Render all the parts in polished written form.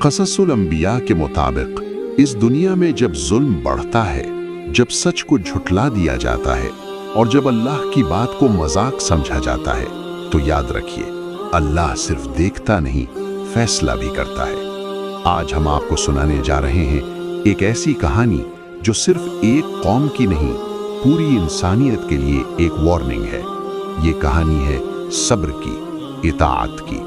क़ससुल अंबिया के मुताबिक इस दुनिया में जब जुल्म बढ़ता है, जब सच को झुठला दिया जाता है और जब अल्लाह की बात को मजाक समझा जाता है, तो याद रखिए अल्लाह सिर्फ देखता नहीं, फैसला भी करता है। आज हम आपको सुनाने जा रहे हैं एक ऐसी कहानी जो सिर्फ एक कौम की नहीं, पूरी इंसानियत के लिए एक वार्निंग है। ये कहानी है सब्र की, इताअत की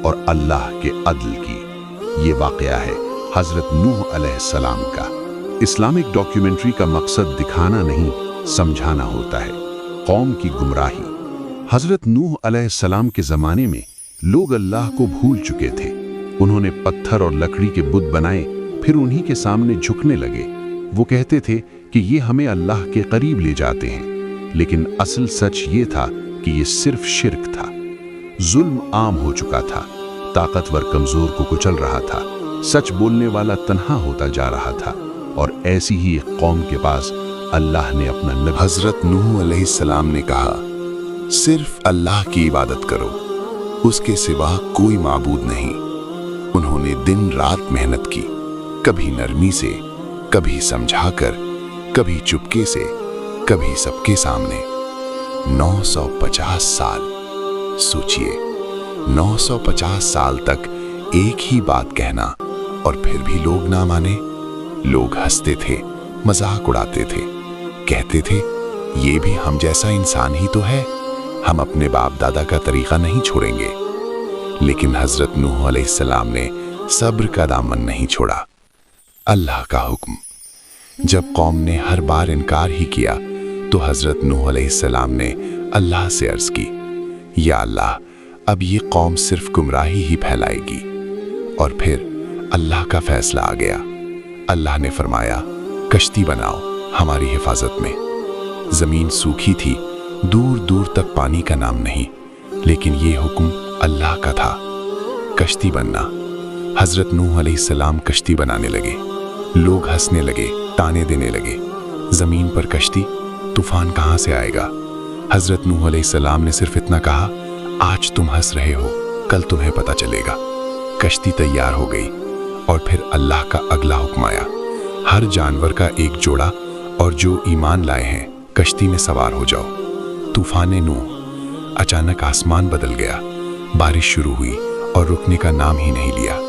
और अल्लाह के अदल की। ये वाक़या है हज़रत नूह अलैहिस्सलाम का। इस्लामिक डॉक्यूमेंट्री का मकसद दिखाना नहीं, समझाना होता है। कौम की गुमराही। हज़रत नूह अलैहिस्सलाम के ज़माने में लोग अल्लाह को भूल चुके थे। उन्होंने पत्थर और लकड़ी के बुत बनाए, फिर उन्हीं के सामने झुकने लगे। वो कहते थे कि ये हमें अल्लाह के करीब ले जाते हैं, लेकिन असल सच ये था कि ये सिर्फ शिर्क था। जुल्म आम हो चुका था, ताकतवर कमजोर को कुचल रहा था, सच बोलने वाला तन्हा होता जा रहा था। और ऐसी ही एक कौम के पास अल्लाह ने अपना नबी हज़रत नूह अलैहिस्सलाम ने कहा, सिर्फ अल्लाह की इबादत करो, उसके सिवा कोई माबूद नहीं। उन्होंने दिन रात मेहनत की, कभी नरमी से, कभी समझाकर, कभी चुपके से, कभी सबके सामने। 950 साल। सोचिए, 950 साल तक एक ही बात कहना और फिर भी लोग ना माने। लोग हंसते थे, मजाक उड़ाते थे, कहते थे ये भी हम जैसा इंसान ही तो है, हम अपने बाप दादा का तरीका नहीं छोड़ेंगे। लेकिन हज़रत नूह अलैहिस्सलाम ने सब्र का दामन नहीं छोड़ा। अल्लाह का हुक्म। जब कौम ने हर बार इनकार ही किया, तो हज़रत नूह अलैहिस्सलाम ने अल्लाह से अर्ज़ की, या अल्लाह, अब ये कौम सिर्फ गुमराही ही फैलाएगी। और फिर अल्लाह का फैसला आ गया। अल्लाह ने फरमाया, कश्ती बनाओ हमारी हिफाजत में। ज़मीन सूखी थी, दूर दूर तक पानी का नाम नहीं, लेकिन ये हुक्म अल्लाह का था। कश्ती बनना। हज़रत नूह अलैहिस्सलाम कश्ती बनाने लगे। लोग हंसने लगे, ताने देने लगे। ज़मीन पर कश्ती, तूफान कहाँ से आएगा? हज़रत नूह अलैहिस्सलाम ने सिर्फ इतना कहा, आज तुम हंस रहे हो, कल तुम्हें पता चलेगा। कश्ती तैयार हो गई और फिर अल्लाह का अगला हुक्म आया, हर जानवर का एक जोड़ा और जो ईमान लाए हैं कश्ती में सवार हो जाओ। तूफान नूह। अचानक आसमान बदल गया, बारिश शुरू हुई और रुकने का नाम ही नहीं लिया।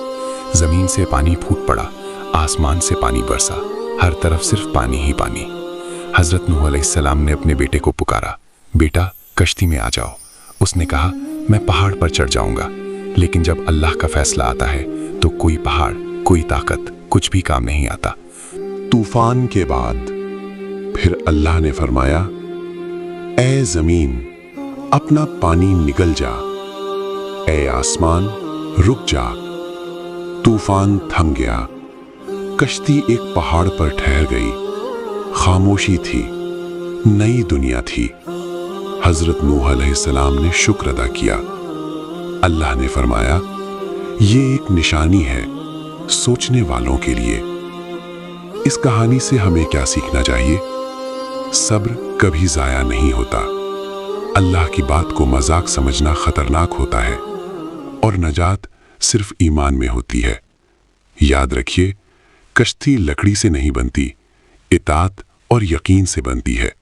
ज़मीन से पानी फूट पड़ा, आसमान से पानी बरसा, हर तरफ सिर्फ पानी ही पानी। हज़रत नूह अलैहिस्सलाम ने अपने बेटे को पुकारा, बेटा कश्ती में आ जाओ। उसने कहा, मैं पहाड़ पर चढ़ जाऊंगा। लेकिन जब अल्लाह का फैसला आता है तो कोई पहाड़, कोई ताकत, कुछ भी काम नहीं आता। तूफान के बाद फिर अल्लाह ने फरमाया, ऐ ज़मीन अपना पानी निगल जा, ऐ आसमान रुक जा। तूफान थम गया, कश्ती एक पहाड़ पर ठहर गई। खामोशी थी, नई दुनिया थी। हज़रत नूह अलैहिस्सलाम ने शुक्र अदा किया। अल्लाह ने फरमाया, ये एक निशानी है सोचने वालों के लिए। इस कहानी से हमें क्या सीखना चाहिए? सब्र कभी ज़ाया नहीं होता। अल्लाह की बात को मजाक समझना खतरनाक होता है और नजात सिर्फ ईमान में होती है। याद रखिए, कश्ती लकड़ी से नहीं बनती, इताअत और यकीन से बनती है।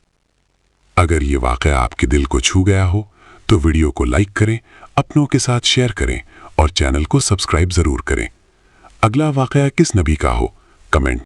अगर ये वाक़या आपके दिल को छू गया हो तो वीडियो को लाइक करें, अपनों के साथ शेयर करें और चैनल को सब्सक्राइब ज़रूर करें। अगला वाक़या किस नबी का हो, कमेंट